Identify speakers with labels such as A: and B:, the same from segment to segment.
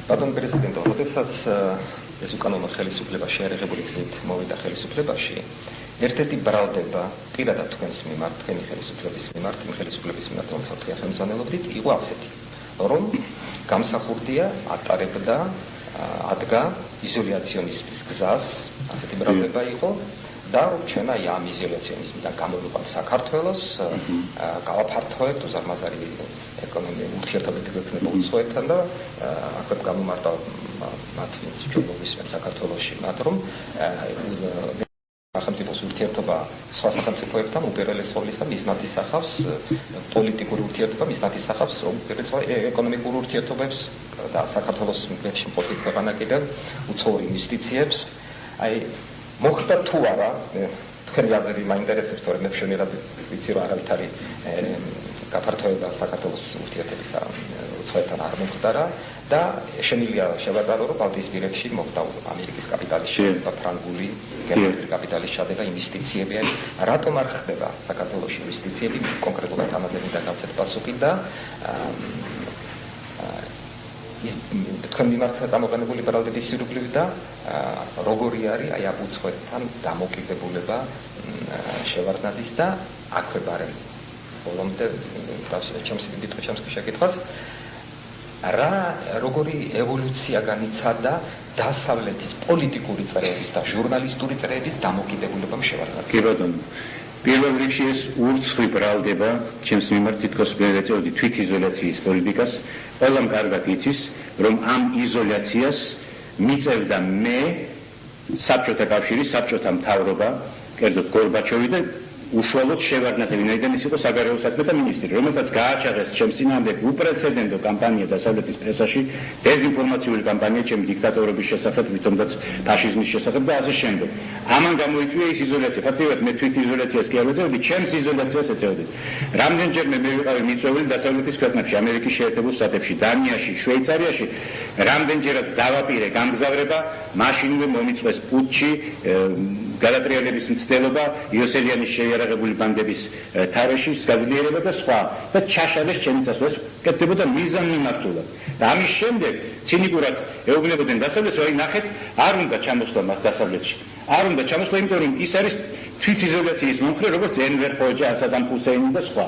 A: Pardon, Presidente, როდესაც ეს უკანონო ხელისუფლება შეერაღებული გზით მოვიდა ხელისუფლებაში, ერთ-ერთი ბრალდება პირადად თქვენს მიმართ, თქვენი ხელისუფლების მიმართ, იმ ხელისუფლების მიმართ, რომელსაც თქვენ ხელმძღვანელობდით, იყო ასეთი, რომ გამსახურდია ატარებდა, ადგა იზოლაციონიზმის გზას, ასეთი ბრალდება იყო და რომ ჩვენ აი ამ იზოლაციონიზმიდან გამოვიყავ საქართველოს, გავაფართოვებთ უზარმაზარი ეკონომიკური ურთიერთობები გვექნება უცხოეთთან და აქვე გამომართა მათ ვინც ჩვენ მოვისმენთ საქართველოში მათ რომ სახელმწიფოს ურთიერთობა სხვა სახელმწიფოებთან უპირველეს ყოვლისა მიზნად ისახავს პოლიტიკური ურთიერთობა მიზნად ისახავს უპირველეს ეკონომიკურ ურთიერთობებს და საქართველოს მკვეთრ მყოფი ქვეყანა კიდევ უცხოური ინვესტიციებს აი მოხდა თუ არა თქვენი აზრი მაინტერესებს თორემ მე შენერად ვიცი რომ არავითარი გაფართოება საქართველოს ურთიერთობის უცხოეთთან არ მომხდარა და შემიძლია შევადარო რომ ბალტიისპირეთში მოხდა ამერიკის კაპიტალის შედება ფრანგული გერმანული კაპიტალის შედება ინვესტიციები რატომ არ ხდება საქართველოში ინვესტიციები კონკრეტულად ამაზე მინდა გავცეთ პასუხი და თქვენ მიმართ გამოყენებული ბრალდების სირუპლივი და როგორი არის აი ამ უცხოეთთან დამოკიდებულება შევარდნაძის და აქვე ბარემ ბოლომდე ჩემს შეკითხვას რა როგორი ევოლუცია განიცადა დასავლეთის პოლიტიკური წრეების და ჟურნალისტური წრეების დამოკიდებულებამ შევარდნაძის.
B: კი ბატონო. პირველ რიგში ეს ურცხვი ბრალდება ჩემს მიმართ თითქოს ეწეოდი თვითიზოლაციის პოლიტიკას ყველამ კარგად იცის რომ ამ იზოლაციას მიწევდა მე საბჭოთა კავშირის საბჭოთა მთავრობა კერძოდ გორბაჩოვი და უშუალოდ შევარდნაძე ვინაიდან ის იყო საგარეო საქმეთა მინისტრი რომელსაც გააჩაღეს ჩემს წინააღმდეგ უპრეცედენტო კამპანია დასავლეთის პრესაში დეзინფორმაციული კამპანია ჩემი დიქტატორობის შესახებ ვითომაც ფაშიზმის შესახებ და ასე შემდეგ ამან გამოიწვია ის იზოლაცია ფაქტობრივად მე თვით იზოლაციას კი არ ვეწევდი ჩემს იზოლაციას ეწევდი რამდენჯერმე მე ვიყავი მიწვეული დასავლეთის ქვეყნებში ამერიკის შეერთებულ შტატებში დანიაში შვეიცარიაში რამდენჯერაც დავაპირე გამგზავრება მაშინვე მომიწვეს პუტჩი გადატრიალების მცდელობა იოსელიანის შეიარაღებული ბანდების თარეში გაძლიერება და სხვა და ჩაშალეს ჩემი წასვლას კეთდებოდა მიზანმიმართულად და ამის შემდეგ ცინიკურად ეუბნებოდნენ დასავლეთს აი ნახეთ არ უნდა ჩამოსვლა მას დასავლეთში არ უნდა ჩამოსვლა იმიტომ რომ ის არის თვითიზოლაციის მომხრე როგორც ენვერ ხოჯა ასადამ ჰუსეინი და სხვა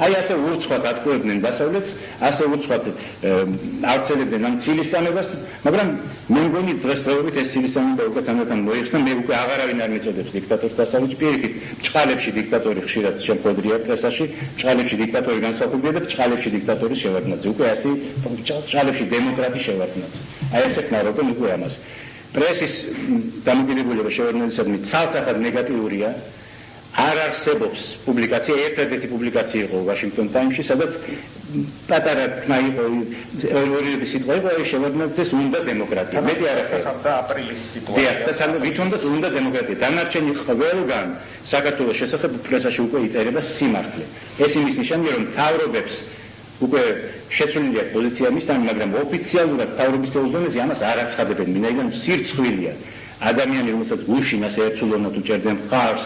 B: აი ასე ურცხვად ატყუებდნენ დასავლეთს ასე ურცხვად ავრცელებდნენ ამ ცილისწამებას მაგრამ მე მგონი დღესდღეობით ეს ცილისწამება უკვე თანდათან მოიხსნა მე უკვე აღარავინ არ მეწოდებს დიქტატორს დასავლეთში პირიქით ჭყალებში დიქტატორი ხშირად შემოხვედრია პრესაში ჭყალებში დიქტატორი განსაკუთრებია და ჭყალებში დიქტატორი შევარდნაძე უკვე ასე ჭყალებში დემოკრატი შევარდნაძე აი ეს ეხნა როგორ უკვე ამას პრესის დამოკიდებულება შევარდნაძისადმი ცალსახად ნეგატიურია არ არსებობს პუბლიკაცია ერთადერთი პუბლიკაცია იყო ვაშინგტონ ტაიმსში სადაც პატარა თმა იყო ორი სიტყვა იყო შევარდნაძეს უნდა დემოკრატია მეტი არ ახერხებდა აპრილის სიტუაცია და ვითომაც უნდა დემოკრატია დანარჩენი ყველგან საქართველოს შესახებ პრესაში უკვე იწერება სიმართლე ეს იმის ნიშანია რომ მთავრობებს უკვე შეცვლილია პოზიცია მისთან მაგრამ ოფიციალურად მთავრობის ზონაზე ამას არ აცხადებენ ვინაიდან სირცხვილია ადამიანი რომელსაც გუშინ ასე ერთხელოვნად უჭერდნენ მხარს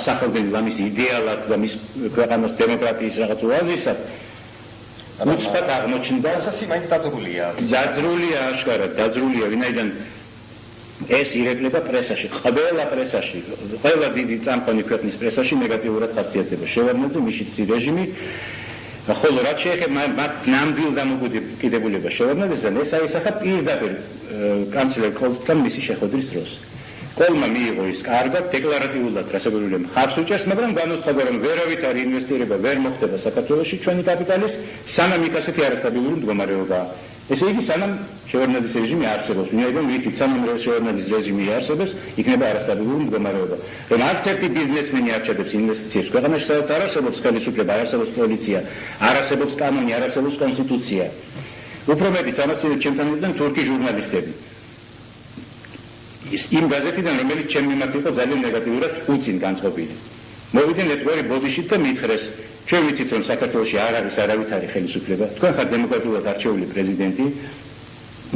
B: სახელმწიფო ამის იდეალად და მის ქვეყანას დემოკრატიის რაღაც ოაზისად უცბად აღმოჩნდა
A: ასე მაინც
B: დაძრულია აშკარად დაძრულია ვინაიდან ეს ირეკლება პრესაში ყველა დიდი წამყვანი ქვეყნის პრესაში ნეგატიურად ხასიათდება შევარდნაძე მიშიცი რეჟიმი ხოლო რაც შეეხება მათ ნამდვილ დამოკიდებულებას შევარდნაძესთან ეს აისახა პირდაპირ კანცლერ კოლთან მისი შეხვედრის დროს კოლმა მიიღო ის კარგად დეკლარატიულად რასაკვირველია მხარს უჭერს მაგრამ განუცხადა რომ ვერავითარი ინვესტირება ვერ მოხდება საქართველოში ჩვენი კაპიტალის სანამ იქ ასეთი არასტაბილური მდგომარეობაა ესე იგი სანამ შევარდნაძის რეჟიმი არსებობს ვინაიდან ვიცით სანამ შევარდნაძის რეჟიმი არსებობს იქნება არასტაბილური მდგომარეობა რომ არც ერთი ბიზნესმენი არ ჩადებს ინვესტიციებს ქვეყანაში სადაც არ არსებობს ხელისუფლება არ არსებობს პოლიცია არ არსებობს კანონი არ არსებობს კონსტიტუცია უფრო მეტიც ამას ჩემთან იყვნენ თურქი ჟურნალისტები იმ გაზეთიდან რომელიც ჩემ მიმართ იყო ძალიან ნეგატიურად უცინ განწყობილი მოვიდნენ ერთგვარი ბოდიშით და მითხრეს ჩვენ ვიცით რომ საქართველოში არ არის არავითარი ხელისუფლება თქვენ ხართ დემოკრატიულად არჩეული პრეზიდენტი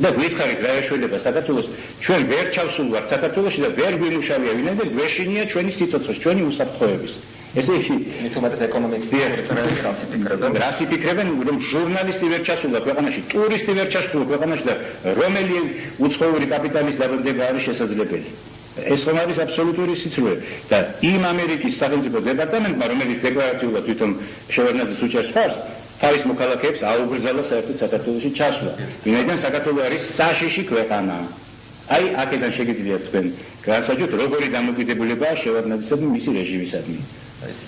B: და გვითხარით რა ეშველება საქართველოს ჩვენ ვერ ჩავსულვართ საქართველოში და ვერ გვიმუშავია ვინაიდან გვეშინია ჩვენი სიცოცხლის ჩვენი უსაფრთხოების ესე იგი,
A: მithumetes ეკონომიკის თეორიები
B: რას იფიქრებენ, რომ ჟურნალისტი ვერ ჩასულა ქვეყანაში, ტურისტი ვერ ჩასულა ქვეყანაში და რომელი უცხოური კაპიტალის დაბადება არის შესაძლებელი. ეს ხომ არის აბსოლუტური სიცრუე და იმ ამერიკის სახელმწიფო დეპარტამენტმა, რომელიც დეკლარაციულად თვითონ შევარდნაძის უჭერს ხარს, თავის მოქალაქეებს აუგრძელა საერთოდ საქართველოში ჩასვლა. ვინაიდან საქართველო არის საშიში ქვეყანა. აი, აქედან შეგიძლია თქვენ განსაჯოთ, როგორი დამოკიდებულებაა შევარდნაძისადმი მისი რეჟიმისადმი.
A: ეს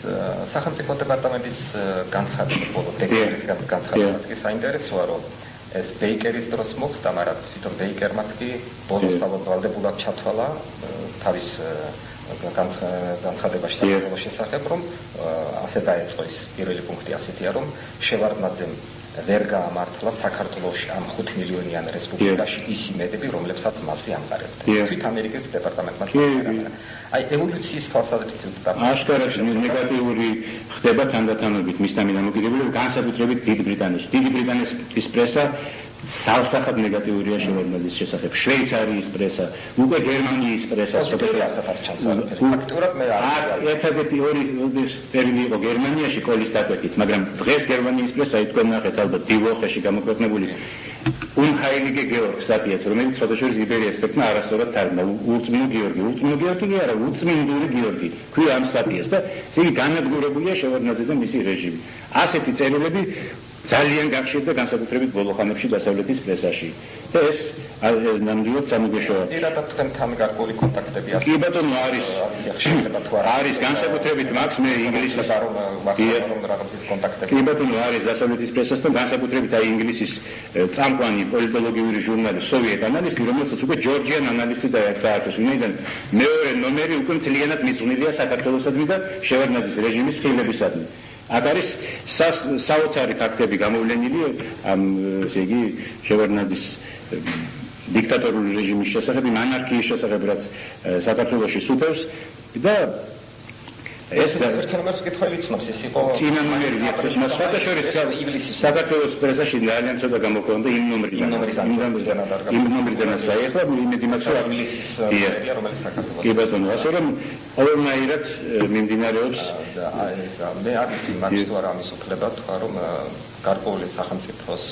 A: სახელმწიფო დეპარტამენტის განცხადება, ბოლო დეკლარაციის განცხადება კი საინტერესოა, რომ ეს ბეიკერის დროს მოხდა, მაგრამ თვითონ ბეიკერმაც კი ბოლოს ვალდებულად ჩათვალა თავის განცხადებაში საქართველოს შესახებ, რომ ასე დაეწყო ის პირველი პუნქტი ასეთია, რომ შევარდნაძემ ვერ გაამართლა საქართველოში ამ 5 მილიონიან რესპუბლიკაში ის იმედები, რომლებსაც მასზე ამყარებდა. თვით ამერიკის დეპარტამენტმა აი ევოლუციის თვალსაზრისით
B: აშკარად ნეგატიური ხდება თანდათანობით მისთამი დამოკიდებულება განსაკუთრებით დიდ ბრიტანეთში. დიდი ბრიტანეთის პრესა სალსახად ნეგატიურია შევარდნაძის შესახებ. შვეიცარიის პრესა, უკვე გერმანიის პრესა
A: ფაქტურად მე
B: ერთადერთი ორი წერილი იყო გერმანიაში კოლის დაკვეთით, მაგრამ დღეს გერმანიის პრესა თქვენ ნახეთ ალბათ დივოხეში გამოქვეყნებული უნჰაილიგე გეორგ სტატიაც, რომელიც ფოტოშორის იბერიის ეფექტმა არასწორად თარგმნა. ურწმინო გიორგი კი არა, ურწმინდური გიორგი. ქვია ამ სტატიას და ისინი განადგურებულია შევარდნაძე და მისი რეჟიმი. ასეთი წერილები ძალიან გახშირდა განსაკუთრებით ბოლო ხანებში დასავლეთის პრესაში. და ეს ნამდვილად სამოგეშოა.
A: პირადად თქვენთან გარკვეული კონტაქტები აქვს?
B: კი ბატონო, არის. არის განსაკუთრებით მაქვს მე ინგლისის
A: რაღაცის კონტაქტები.
B: კი ბატონო, არის დასავლეთის პრესასთან განსაკუთრებით აი ინგლისის წამყვანი პოლიტოლოგიური ჟურნალი სოვიეტ ანალისტი, რომელსაც უკვე ჯორჯიან ანალისტი დაარქვეს. ვინაიდან მეორე ნომერი უკვე მთლიანად მიძღვნილია საქართველოსადმი და შევარდნაძის რეჟიმის ხილებისადმი. აქ არის საოცარი ფაქტები გამოვლენილი ამ ესე იგი შევარდნაძის დიქტატორული რეჟიმის შესახებ, ანარქიის შესახებ, რაც საქართველოში სუფევს და ეს
A: ერთმანეთს კითხვები ცნობს, ის იყო
B: წინა ნომერი მას ფოტოშორის საქართველოს პრესაში ძალიან ცოტა გამოქვეყნდა იმ ნომრიდანაც ეხლა იმედი მაქვს რომ
A: ინგლისის ნომერია, რომელიც საქართველოს
B: კი ბატონო, ასე რომ ყოველნაირად მიმდინარეობს
A: მე არის იმას თუ არა ამის უფლება თქვა რომ გარკვეული სახელმწიფოს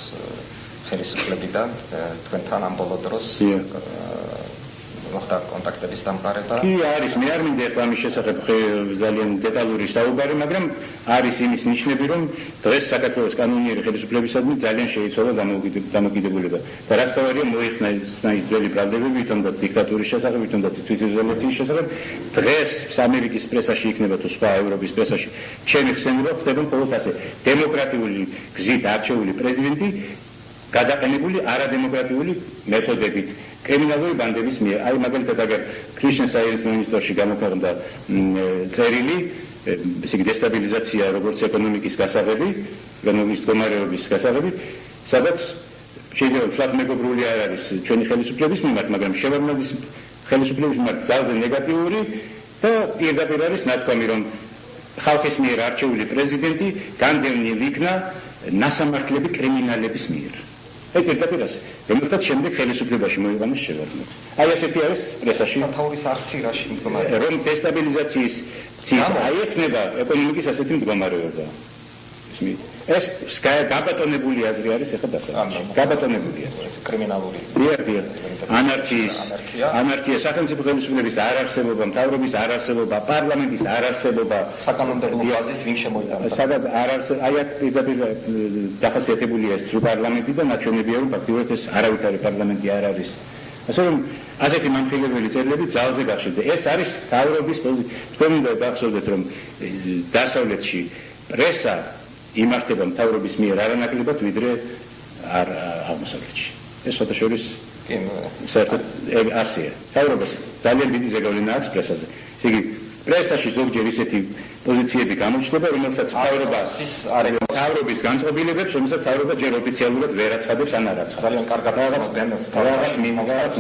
A: ხელისუფლებიდან თქვენთან ამ ბოლო დროს მოხდა კონტაქტების დამყარება.
B: კი არის, მე არ მინდა ახლა ამის შესახებ ძალიან დეტალური საუბარი, მაგრამ არის იმის ნიშნები, რომ დღეს საქართველოს კანონიერი ხელისუფლებისადმი ძალიან შეიცვალა დამოკიდებულება. და რაც თავარია მოიხსნა ის ძველი ბრალდებები, თუნდაც დიქტატურის შესახებ, თუნდაც თვითიზოლაციის შესახებ. დღეს ამერიკის პრესაში იქნება თუ სხვა ევროპის პრესაში ჩემი ხსენება ხდება მხოლოდ ასე. დემოკრატიული გზით არჩეული პრეზიდენტი გადაყენებული არადემოკრატიული მეთოდებით კრიმინალური ბანდების მიერ. აი მაგალითად აგერ ქრისტიან საიენს მინისტროში გამოქვეყნდა წერილი, ესე იგი დესტაბილიზაცია როგორც ეკონომიკის გასაღები, ეკონომიკის მდგომარეობის გასაღები, სადაც შეიძლება ვთქვათ მეგობრული არ არის ჩვენი ხელისუფლების მიმართ, მაგრამ შევარდნაძის ხელისუფლების მიმართ ძალზე ნეგატიური და პირდაპირ არის ნათქვამი, რომ ხალხის მიერ არჩეული პრეზიდენტი განდევნილ იქნა ნასამართლები კრიმინალების მიერ. ეს პირდაპირ ასე. რომელსაც შემდეგ ხელისუფლებაში მოიყვანეს შევარდნაძე. აი ასეთი არის პრესაში
A: სათაურის აღსირაში მდგომარეობა.
B: რომ დესტაბილიზაციის ციხე აიექნება ეკონომიკის ასეთი მდგომარეობა. ეს გაბატონებული აზრი არის ახლა დასავლეთში. გაბატონებული აზრი,
A: კრიმინალური.
B: დიახ. ანარქია, სახელმწიფო ხელისუფლების არარსებობა, მთავრობის არარსებობა, პარლამენტის არარსებობა,
A: საკანონმდებლო ბაზის ვინ შემოიტანს.
B: სადაც არ აქ პირდაპირ დახასიათებულია ეს პარლამენტი და ნაჩვენებია რომ ფაქტიურად ეს არავითარი პარლამენტი არ არის. ასე რომ ასეთი მანქილებელი წერილები ძალზე გახშირდა. ეს არის მთავრობის პოზიცია. თქვენ უნდა გახსოვდეთ რომ დასავლეთში პრესა იმართება მთავრობის მიერ არანაკლებად ვიდრე აღმოსავლეთში. ეს ფოტოშორის საერთოდ ასეა. მთავრობას ძალიან დიდი ზეგავლენა აქვს პრესაზე. ესე იგი პრესაში ზოგჯერ ისეთი პოზიციები გამოჩნდება, რომელსაც მთავრობის განწყობილებებს, რომელსაც მთავრობა ჯერ ოფიციალურად ვერ აცხადებს ან არ აცხადებს.
A: ძალიან კარგად აღარ
B: რაღაც მინიმალურად.